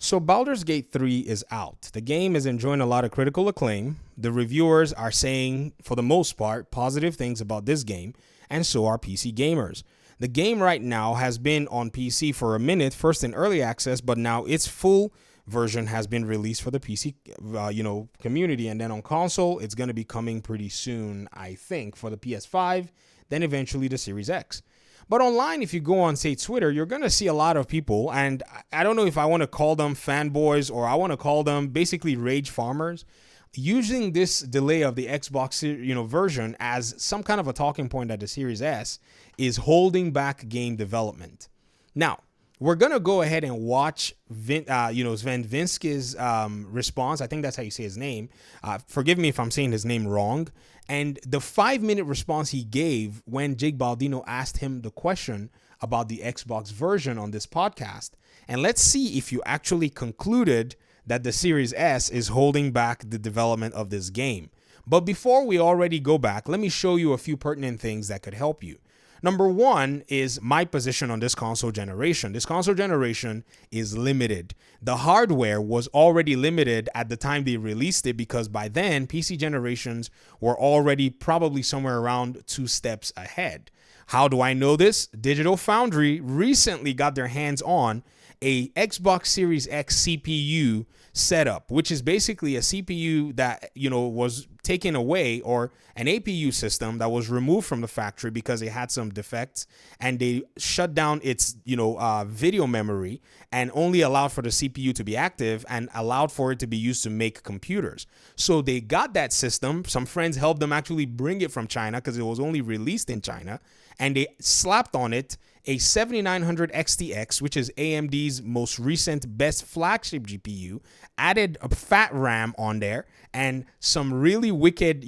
So Baldur's Gate 3 is out. The game is enjoying a lot of critical acclaim. The reviewers are saying, for the most part, positive things about this game, and so are PC gamers. The game right now has been on PC for a minute, first in early access, but now its full version has been released for the PC, community, and then on console, it's going to be coming pretty soon, I think, for the PS5, then eventually the Series X. But online, if you go on, say, Twitter, you're going to see a lot of people, and I don't know if I want to call them fanboys or I want to call them basically rage farmers, using this delay of the Xbox, version as some kind of a talking point that the Series S is holding back game development. Now, we're going to go ahead and watch Sven Vinsky's response. I think that's how you say his name. Forgive me if I'm saying his name wrong. And the 5-minute response he gave when Jake Baldino asked him the question about the Xbox version on this podcast. And let's see if you actually concluded that the Series S is holding back the development of this game. But before we already go back, let me show you a few pertinent things that could help you. Number one is my position on this console generation. This console generation is limited. The hardware was already limited at the time they released it because by then, PC generations were already probably somewhere around 2 steps ahead. How do I know this? Digital Foundry recently got their hands on a Xbox Series X CPU setup, which is basically a CPU that, was taken away, or an APU system that was removed from the factory because it had some defects, and they shut down its, video memory and only allowed for the CPU to be active and allowed for it to be used to make computers. So they got that system. Some friends helped them actually bring it from China because it was only released in China, and they slapped on it a 7900 XTX, which is AMD's most recent best flagship GPU, added a fat RAM on there and some really wicked,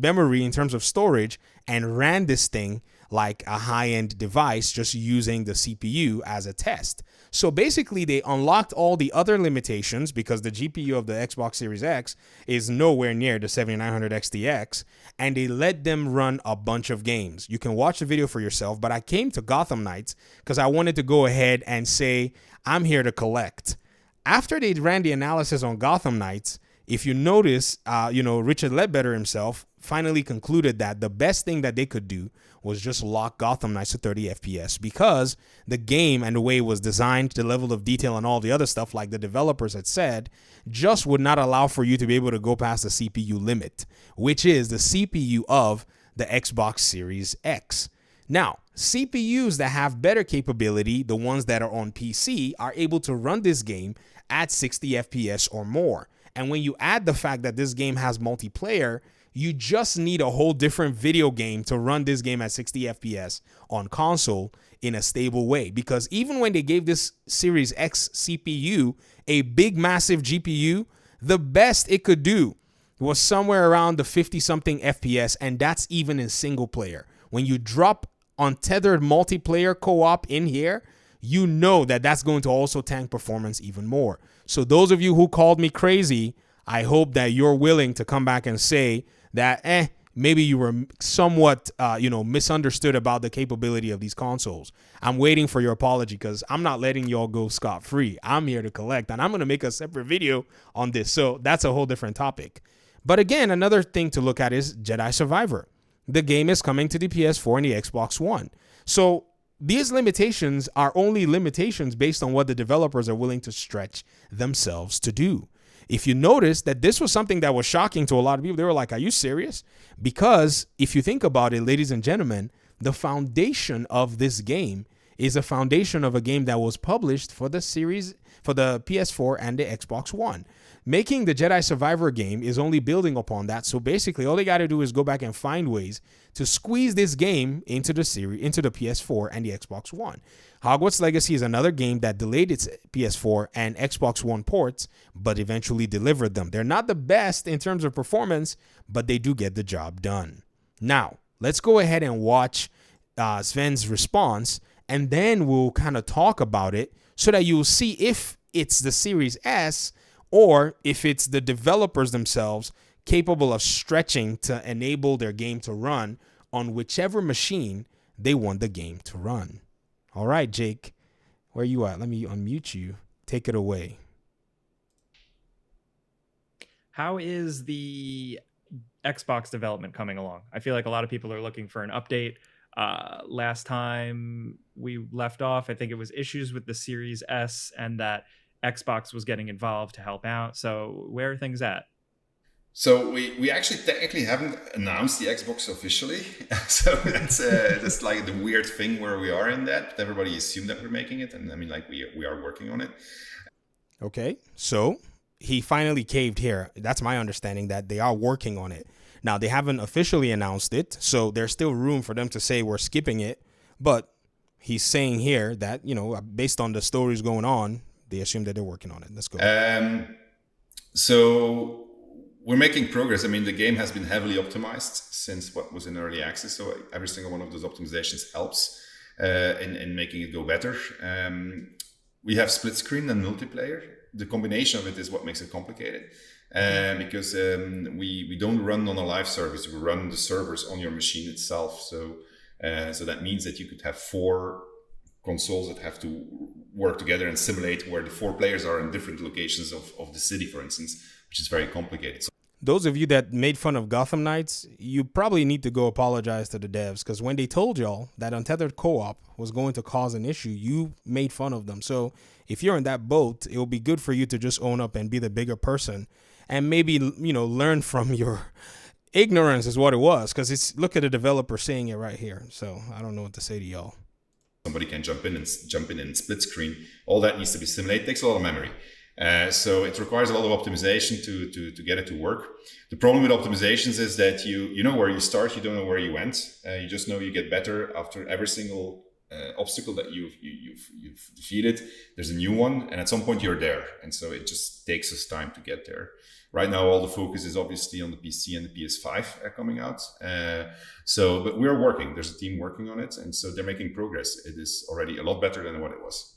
memory in terms of storage, and ran this thing like a high-end device just using the CPU as a test. So basically, they unlocked all the other limitations because the GPU of the Xbox Series X is nowhere near the 7900 XTX, and they let them run a bunch of games. You can watch the video for yourself, but I came to Gotham Knights because I wanted to go ahead and say, I'm here to collect. After they ran the analysis on Gotham Knights, if you notice, Richard Ledbetter himself finally concluded that the best thing that they could do was just lock Gotham Knights to 30 FPS because the game and the way it was designed, the level of detail and all the other stuff, like the developers had said, just would not allow for you to be able to go past the CPU limit, which is the CPU of the Xbox Series X. Now, CPUs that have better capability, the ones that are on PC, are able to run this game at 60 FPS or more. And when you add the fact that this game has multiplayer, you just need a whole different video game to run this game at 60 FPS on console in a stable way. Because even when they gave this Series X CPU a big, massive GPU, the best it could do was somewhere around the 50-something FPS, and that's even in single player. When you drop untethered multiplayer co-op in here, you know that that's going to also tank performance even more. So those of you who called me crazy, I hope that you're willing to come back and say that, maybe you were somewhat, misunderstood about the capability of these consoles. I'm waiting for your apology because I'm not letting y'all go scot-free. I'm here to collect, and I'm going to make a separate video on this. So that's a whole different topic. But again, another thing to look at is Jedi Survivor. The game is coming to the PS4 and the Xbox One. So these limitations are only limitations based on what the developers are willing to stretch themselves to do. If you notice that this was something that was shocking to a lot of people, they were like, are you serious? Because if you think about it, ladies and gentlemen, the foundation of this game is a foundation of a game that was published for the PS4 and the Xbox One. Making the Jedi Survivor game is only building upon that. So basically, all they got to do is go back and find ways to squeeze this game into the PS4 and the Xbox One. Hogwarts Legacy is another game that delayed its PS4 and Xbox One ports, but eventually delivered them. They're not the best in terms of performance, but they do get the job done. Now, let's go ahead and watch Sven's response, and then we'll kind of talk about it so that you'll see if it's the Series S or if it's the developers themselves capable of stretching to enable their game to run on whichever machine they want the game to run. All right, Jake, where you at? Let me unmute you. Take it away. How is the Xbox development coming along? I feel like a lot of people are looking for an update. Last time we left off, I think it was issues with the Series S and that Xbox was getting involved to help out. So where are things at? So we actually technically haven't announced the Xbox officially. So that's like the weird thing where we are in that. But everybody assumed that we're making it, and I mean, like we are working on it. Okay, so he finally caved here. That's my understanding that they are working on it. Now, they haven't officially announced it, so there's still room for them to say we're skipping it. But he's saying here that, based on the stories going on, they assume that they're working on it. Let's go. So we're making progress. I mean, the game has been heavily optimized since what was in early access. So every single one of those optimizations helps in making it go better. We have split screen and multiplayer. The combination of it is what makes it complicated. Because we don't run on a live service, we run the servers on your machine itself. So that means that you could have 4 consoles that have to work together and simulate where the 4 players are in different locations of the city, for instance, which is very complicated. So those of you that made fun of Gotham Knights, you probably need to go apologize to the devs, because when they told y'all that untethered co-op was going to cause an issue, you made fun of them. So if you're in that boat, it will be good for you to just own up and be the bigger person and maybe, learn from your ignorance is what it was, because look at the developer saying it right here. So I don't know what to say to y'all. Somebody can jump in and split screen. All that needs to be simulated. It takes a lot of memory. So it requires a lot of optimization to get it to work. The problem with optimizations is that you know where you start, you don't know where you went. You just know you get better after every single obstacle that you've defeated. There's a new one, and at some point you're there. And so it just takes us time to get there. Right now, all the focus is obviously on the PC and the PS5 coming out. But we're working. There's a team working on it, and so they're making progress. It is already a lot better than what it was.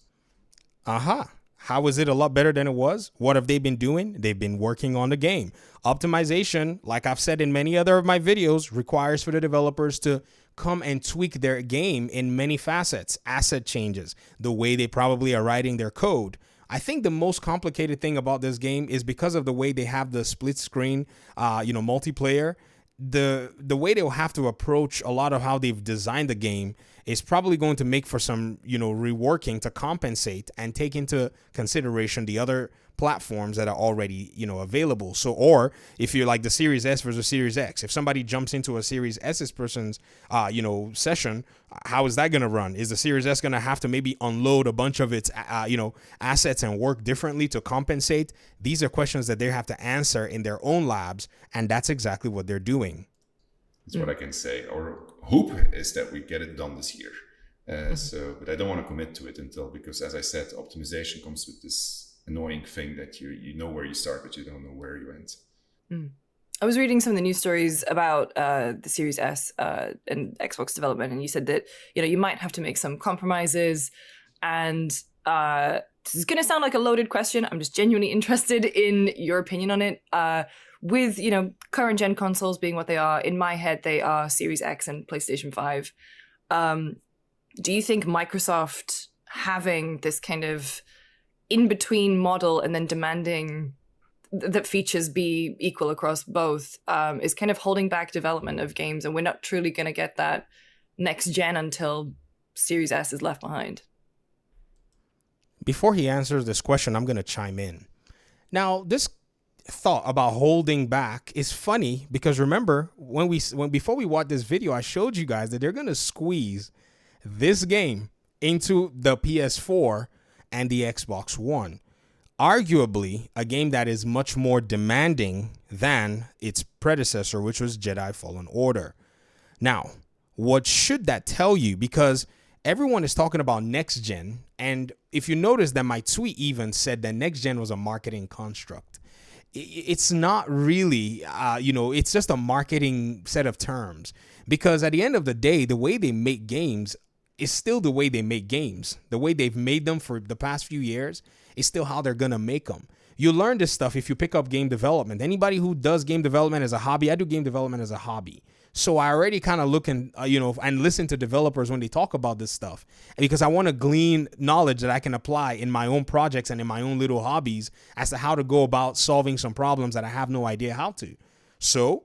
Aha. How is it a lot better than it was? What have they been doing? They've been working on the game. Optimization, like I've said in many other of my videos, requires for the developers to come and tweak their game in many facets, asset changes, the way they probably are writing their code. I think the most complicated thing about this game is because of the way they have the split screen, multiplayer. The way they'll have to approach a lot of how they've designed the game is probably going to make for some, reworking to compensate and take into consideration the other platforms that are already, available. So, or if you're like the Series S versus Series X, if somebody jumps into a Series S's person's, session, how is that going to run? Is the Series S going to have to maybe unload a bunch of its, assets and work differently to compensate? These are questions that they have to answer in their own labs, and that's exactly what they're doing. That's what I can say. Our hope is that we get it done this year. But I don't want to commit to it because, as I said, optimization comes with this annoying thing that you know where you start, but you don't know where you end. I was reading some of the news stories about the Series S and Xbox development, and you said that you might have to make some compromises. And this is going to sound like a loaded question. I'm just genuinely interested in your opinion on it. With current gen consoles being what they are, in my head they are Series X and PlayStation 5. Do you think Microsoft having this kind of in-between model and then demanding that features be equal across both is kind of holding back development of games, and we're not truly going to get that next gen until Series S is left behind? Before he answers this question, I'm going to chime in. Now, this thought about holding back is funny because remember before we watched this video, I showed you guys that they're going to squeeze this game into the PS4 and the Xbox One. Arguably a game that is much more demanding than its predecessor, which was Jedi Fallen Order. Now, what should that tell you? Because everyone is talking about next gen, and if you notice that my tweet even said that next gen was a marketing construct. It's not really, it's just a marketing set of terms, because at the end of the day, the way they make games is still the way they make games. The way they've made them for the past few years is still how they're going to make them. You learn this stuff if you pick up game development. Anybody who does game development as a hobby, I do game development as a hobby. So I already kind of look and, and listen to developers when they talk about this stuff, because I want to glean knowledge that I can apply in my own projects and in my own little hobbies as to how to go about solving some problems that I have no idea how to. So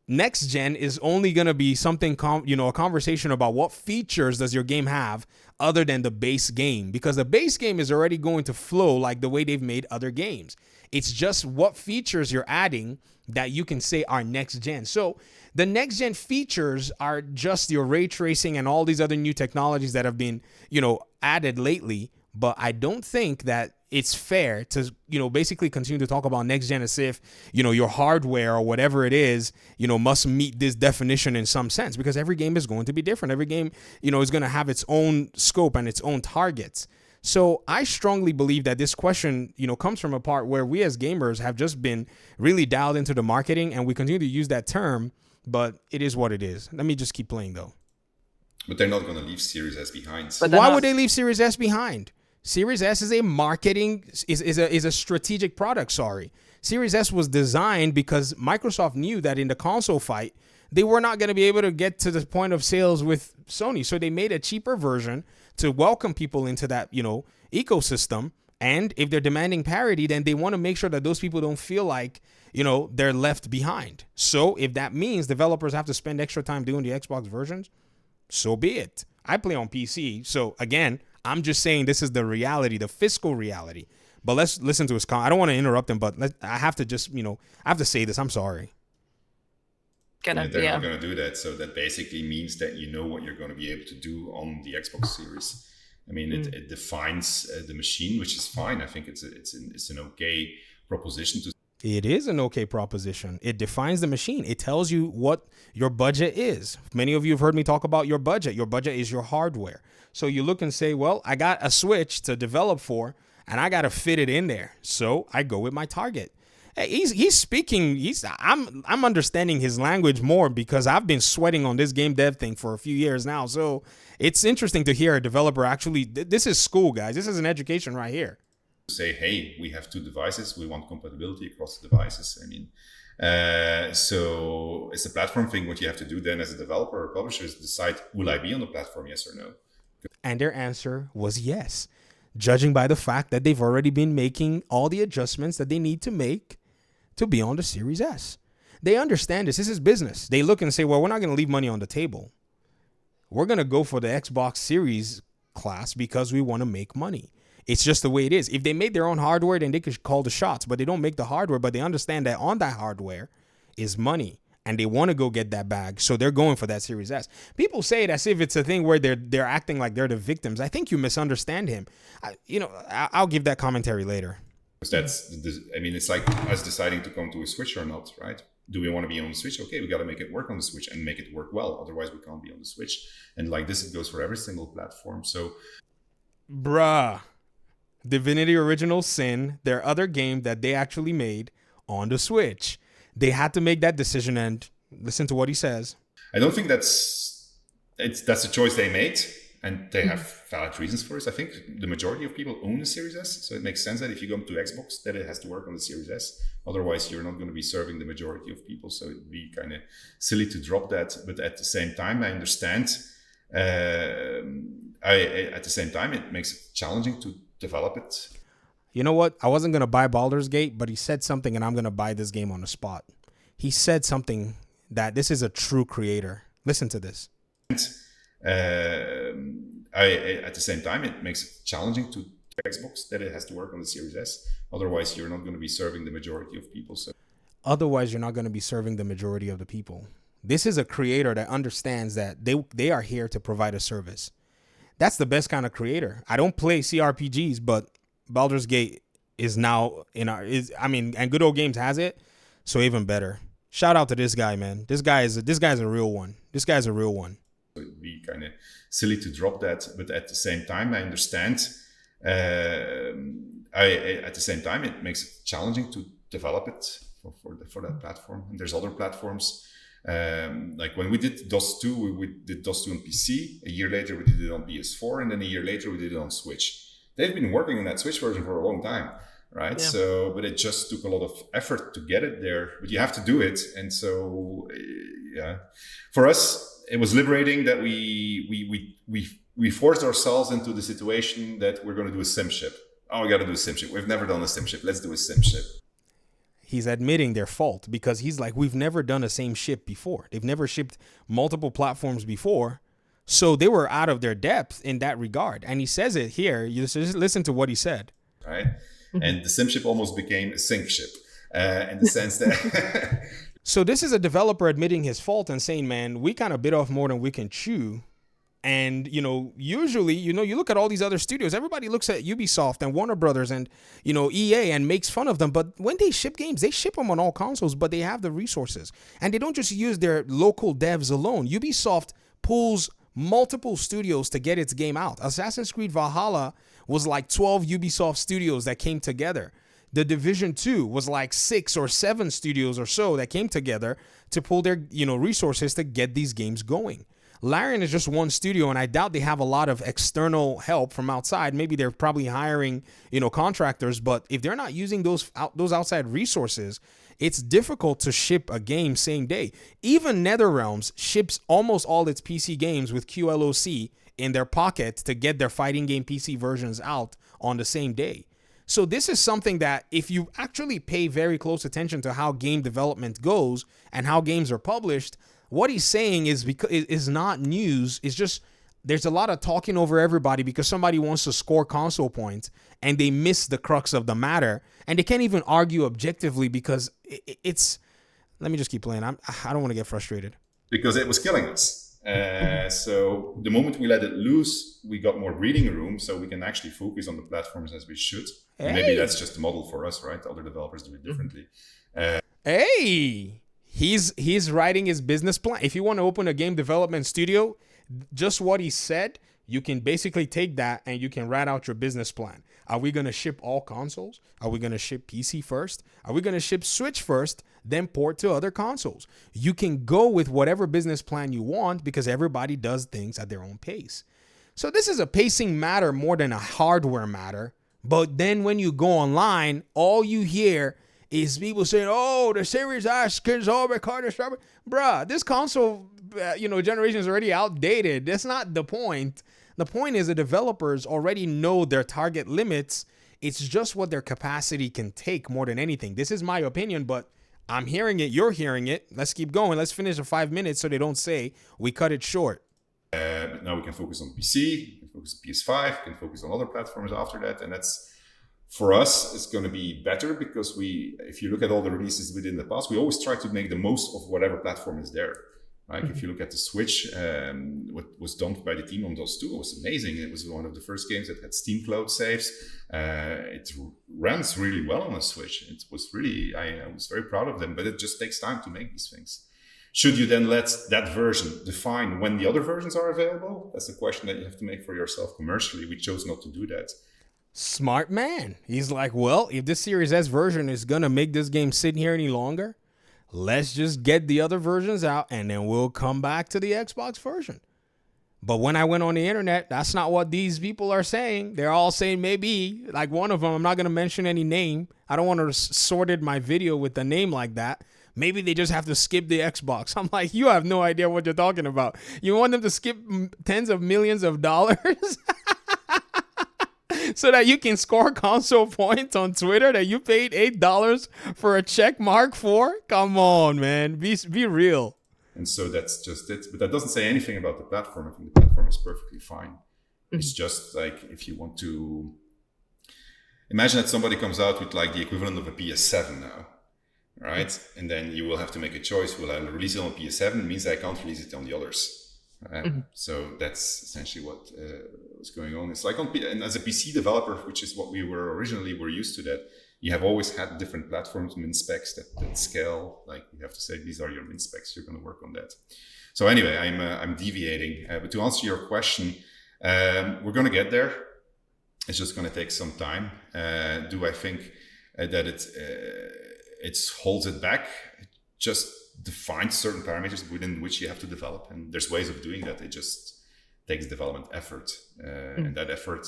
next gen is only going to be something, a conversation about what features does your game have other than the base game, because the base game is already going to flow like the way they've made other games. It's just what features you're adding that you can say are next gen. So the next gen features are just your ray tracing and all these other new technologies that have been, added lately. But I don't think that it's fair to, basically continue to talk about next gen as if, your hardware or whatever it is, must meet this definition in some sense, because every game is going to be different. Every game, is going to have its own scope and its own targets. So I strongly believe that this question, comes from a part where we as gamers have just been really dialed into the marketing, and we continue to use that term, but it is what it is. Let me just keep playing though. But they're not going to leave Series S behind. But Why would they leave Series S behind? Series S is a marketing, is a strategic product, sorry. Series S was designed because Microsoft knew that in the console fight, they were not going to be able to get to the point of sales with Sony. So they made a cheaper version to welcome people into that, ecosystem. And if they're demanding parity, then they want to make sure that those people don't feel like, they're left behind. So if that means developers have to spend extra time doing the Xbox versions, so be it. I play on PC. So again, I'm just saying this is the reality, the fiscal reality. But let's listen to his comment. I don't want to interrupt him, but I have to just, I have to say this. I'm sorry. They're not going to do that. So that basically means that you know what you're going to be able to do on the Xbox Series. I mean, it defines the machine, which is fine. I think it's an okay proposition to. It is an okay proposition. It defines the machine. It tells you what your budget is. Many of you have heard me talk about your budget. Your budget is your hardware. So you look and say, well, I got a Switch to develop for, and I got to fit it in there. So I go with my target. Hey, he's speaking. I'm understanding his language more because I've been sweating on this game dev thing for a few years now. So it's interesting to hear a developer actually. This is school, guys. This is an education right here. Say, hey, we have two devices. We want compatibility across the devices. I mean, so it's a platform thing. What you have to do then as a developer or publisher is decide, will I be on the platform, yes or no? And their answer was yes, judging by the fact that they've already been making all the adjustments that they need to make to be on the Series S. They understand this. This is business. They look and say, well, we're not going to leave money on the table. We're going to go for the Xbox Series class because we want to make money. It's just the way it is. If they made their own hardware, then they could call the shots, but they don't make the hardware, but they understand that on that hardware is money and they want to go get that bag. So they're going for that Series S. People say it as if it's a thing where they're acting like they're the victims. I think you misunderstand him. I'll give that commentary later. It's like us deciding to come to a Switch or not, right? Do we want to be on the Switch? Okay, we got to make it work on the Switch and make it work well. Otherwise, we can't be on the Switch. And like this, it goes for every single platform. So, bruh. Divinity Original Sin, their other game that they actually made on the Switch. They had to make that decision, and listen to what he says. I don't think that's a choice they made, and they have valid reasons for it. I think the majority of people own a Series S, so it makes sense that if you come to Xbox, that it has to work on the Series S. Otherwise, you're not going to be serving the majority of people, so it'd be kind of silly to drop that. But at the same time, I understand. At the same time, it makes it challenging to develop it. You know what? I wasn't going to buy Baldur's Gate, but he said something and I'm going to buy this game on the spot. He said something that this is a true creator. Listen to this. At the same time, it makes it challenging to Xbox that it has to work on the Series S. Otherwise, you're not going to be serving the majority of people. So, otherwise, you're not going to be serving the majority of the people. This is a creator that understands that they are here to provide a service. That's the best kind of creator. I don't play CRPGs, but Baldur's Gate is now and Good Old Games has it, so even better. Shout out to this guy, man. This guy's a real one. This guy's a real one. It'd be kind of silly to drop that, but at the same time, I understand. At the same time, it makes it challenging to develop it for that platform. And there's other platforms. Like when we did DOS 2, we did DOS 2 on PC. A year later, we did it on PS4, and then a year later, we did it on Switch. They've been working on that Switch version for a long time, right? Yeah. So, but it just took a lot of effort to get it there, but you have to do it. And so, yeah, for us, it was liberating that we forced ourselves into the situation that we're going to do a sim ship. Oh, we got to do a sim ship. We've never done a sim ship. Let's do a sim ship. He's admitting their fault because he's like, we've never done a same ship before. They've never shipped multiple platforms before. So they were out of their depth in that regard. And he says it here. You just listen to what he said. Right. And the sim ship almost became a sink ship in the sense that... So this is a developer admitting his fault and saying, man, we kind of bit off more than we can chew. And, usually, you look at all these other studios, everybody looks at Ubisoft and Warner Brothers and, EA and makes fun of them. But when they ship games, they ship them on all consoles, but they have the resources. And they don't just use their local devs alone. Ubisoft pulls multiple studios to get its game out. Assassin's Creed Valhalla was like 12 Ubisoft studios that came together. The Division 2 was like 6 or 7 studios or so that came together to pull their, resources to get these games going. Larian is just one studio, and I doubt they have a lot of external help from outside. Maybe they're probably hiring, contractors, but if they're not using those outside resources, it's difficult to ship a game same day. Even NetherRealms ships almost all its PC games with QLOC in their pocket to get their fighting game PC versions out on the same day. So this is something that if you actually pay very close attention to how game development goes and how games are published, what he's saying is not news. It's just there's a lot of talking over everybody because somebody wants to score console points and they miss the crux of the matter. And they can't even argue objectively because it's... Let me just keep playing. I don't want to get frustrated. Because it was killing us. So the moment we let it loose, we got more breathing room, so we can actually focus on the platforms as we should. Hey. Maybe that's just a model for us, right? Other developers do it differently. Hey, he's writing his business plan. If you want to open a game development studio, just what he said, you can basically take that and you can write out your business plan. Are we going to ship all consoles? Are we going to ship PC first? Are we going to ship Switch first, then port to other consoles? You can go with whatever business plan you want because everybody does things at their own pace. So this is a pacing matter more than a hardware matter. But then when you go online, all you hear is people saying, oh, the Series S kids all recorded. Bruh, this console, generation is already outdated. That's not the point. The point is the developers already know their target limits. It's just what their capacity can take more than anything. This is my opinion, but I'm hearing it. You're hearing it. Let's keep going. Let's finish the 5 minutes so they don't say we cut it short. But now we can focus on PC, we can focus on PS5, we can focus on other platforms after that. And that's, for us, it's going to be better because if you look at all the releases within the past, we always try to make the most of whatever platform is there. Like if you look at the Switch, what was done by the team on those two was amazing. It was one of the first games that had Steam Cloud saves. It runs really well on a Switch. It was really, I was very proud of them, but it just takes time to make these things. Should you then let that version define when the other versions are available? That's a question that you have to make for yourself commercially. We chose not to do that. Smart man. He's like, well, if this Series S version is going to make this game sit here any longer, let's just get the other versions out and then we'll come back to the Xbox version. But when I went on the internet, that's not what these people are saying. They're all saying maybe, like one of them, I'm not going to mention any name. I don't want to sorted my video with a name like that. Maybe they just have to skip the Xbox. I'm like, you have no idea what you're talking about. You want them to skip tens of millions of dollars so that you can score console points on Twitter that you paid $8 for a check mark for? Come on, man. Be real. And so that's just it. But that doesn't say anything about the platform. I think the platform is perfectly fine. Mm-hmm. It's just like if you want to imagine that somebody comes out with like the equivalent of a PS7 now, right? Mm-hmm. And then you will have to make a choice. Will I release it on PS7? It means I can't release it on the others. Mm-hmm. So that's essentially what was going on. It's like and as a PC developer, which is what we were used to that. You have always had different platforms, min specs that scale. Like you have to say, these are your min specs. You're going to work on that. So anyway, I'm deviating. But to answer your question, we're going to get there. It's just going to take some time. Do I think that it holds it back? It just defines certain parameters within which you have to develop, and there's ways of doing that. It just takes development effort, and that effort,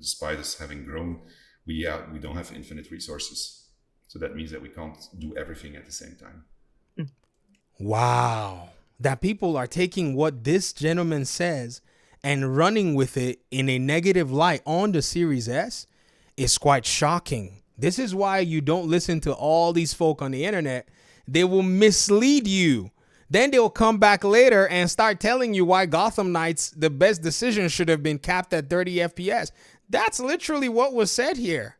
despite us having grown, we don't have infinite resources. So that means that we can't do everything at the same time. Wow. That people are taking what this gentleman says and running with it in a negative light on the Series S is quite shocking. This is why you don't listen to all these folk on the internet. They will mislead you. Then they'll come back later and start telling you why Gotham Knights, the best decision should have been capped at 30 FPS. That's literally what was said here.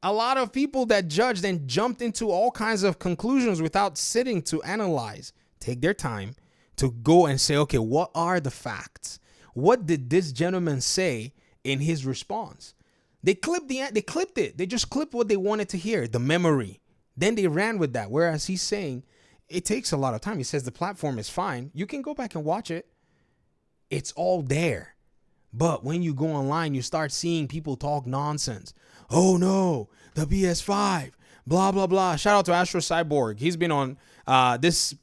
A lot of people that judged and jumped into all kinds of conclusions without sitting to analyze, take their time to go and say, okay, what are the facts? What did this gentleman say in his response? They clipped it. They just clipped what they wanted to hear, the memory. Then they ran with that. Whereas he's saying it takes a lot of time. He says the platform is fine. You can go back and watch it. It's all there. But when you go online, you start seeing people talk nonsense. Oh no, the PS5, blah, blah, blah. Shout out to Astro Cyborg. He's been on this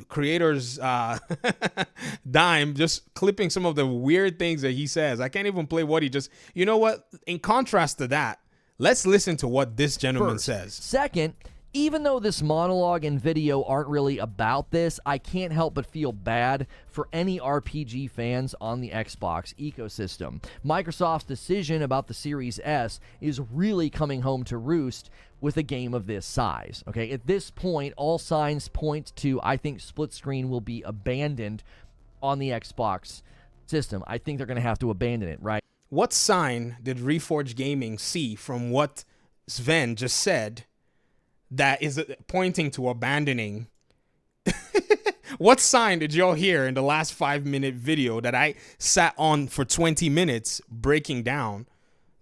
creator's dime, just clipping some of the weird things that he says. I can't even play what he just, you know what? In contrast to that, let's listen to what this gentleman says. Second, even though this monologue and video aren't really about this, I can't help but feel bad for any RPG fans on the Xbox ecosystem. Microsoft's decision about the Series S is really coming home to roost with a game of this size. Okay, at this point, all signs point to, I think, split screen will be abandoned on the Xbox system. I think they're going to have to abandon it, right? What sign did Reforge Gaming see from what Sven just said that is pointing to abandoning? What sign did y'all hear in the last 5-minute video that I sat on for 20 minutes breaking down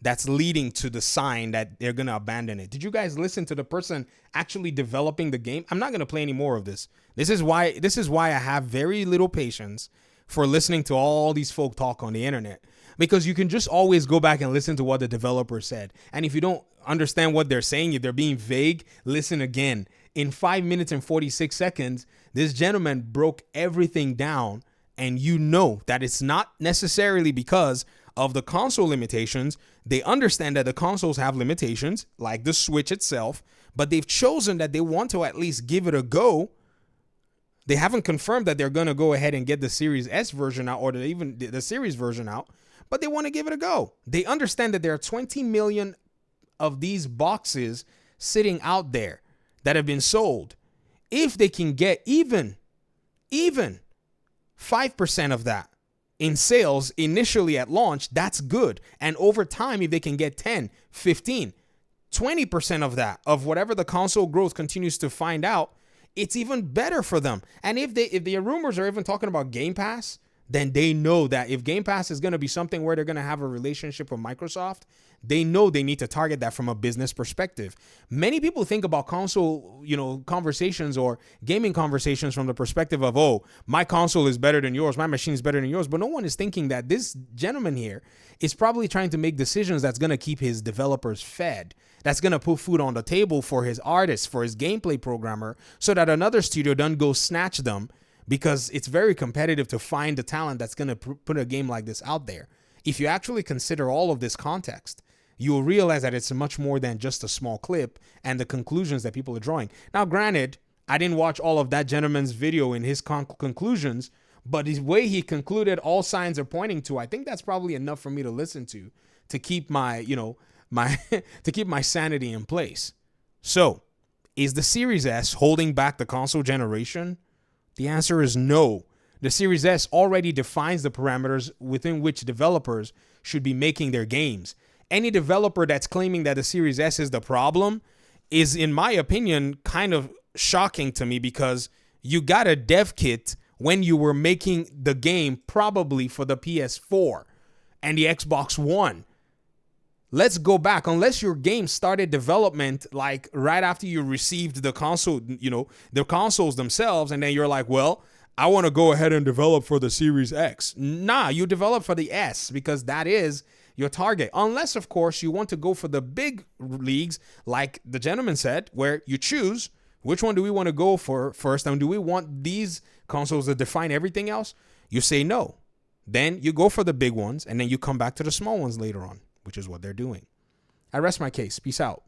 that's leading to the sign that they're going to abandon it? Did you guys listen to the person actually developing the game? I'm not going to play any more of this. This is why I have very little patience for listening to all these folk talk on the internet, because you can just always go back and listen to what the developer said. And if you don't understand what they're saying, if they're being vague, listen again. In 5 minutes and 46 seconds, this gentleman broke everything down, and you know that it's not necessarily because of the console limitations. They understand that the consoles have limitations, like the Switch itself, but they've chosen that they want to at least give it a go. They haven't confirmed that they're going to go ahead and get the Series S version out, or even the Series version out, but they want to give it a go. They understand that there are 20 million of these boxes sitting out there that have been sold. If they can get even 5% of that in sales initially at launch, that's good. And over time, if they can get 10, 15, 20% of that, of whatever the console growth continues to find out, it's even better for them. And if the rumors are even talking about Game Pass, then they know that if Game Pass is going to be something where they're going to have a relationship with Microsoft, they know they need to target that from a business perspective. Many people think about console, conversations or gaming conversations from the perspective of, oh, my console is better than yours, my machine is better than yours. But no one is thinking that this gentleman here is probably trying to make decisions that's going to keep his developers fed, that's going to put food on the table for his artists, for his gameplay programmer, so that another studio doesn't go snatch them, because it's very competitive to find the talent that's going to put a game like this out there. If you actually consider all of this context, you will realize that it's much more than just a small clip and the conclusions that people are drawing. Now, granted, I didn't watch all of that gentleman's video in his conclusions, but his way he concluded, all signs are pointing to, I think that's probably enough for me to listen to keep my, to keep my sanity in place. So, is the Series S holding back the console generation? The answer is no. The Series S already defines the parameters within which developers should be making their games. Any developer that's claiming that the Series S is the problem is, in my opinion, kind of shocking to me, because you got a dev kit when you were making the game probably for the PS4 and the Xbox One. Let's go back. Unless your game started development like right after you received the console, the consoles themselves, and then you're like, well, I want to go ahead and develop for the Series X. Nah, you develop for the S, because that is your target. Unless, of course, you want to go for the big leagues, like the gentleman said, where you choose which one do we want to go for first, and do we want these consoles to define everything else? You say no. Then you go for the big ones, and then you come back to the small ones later on, which is what they're doing. I rest my case. Peace out.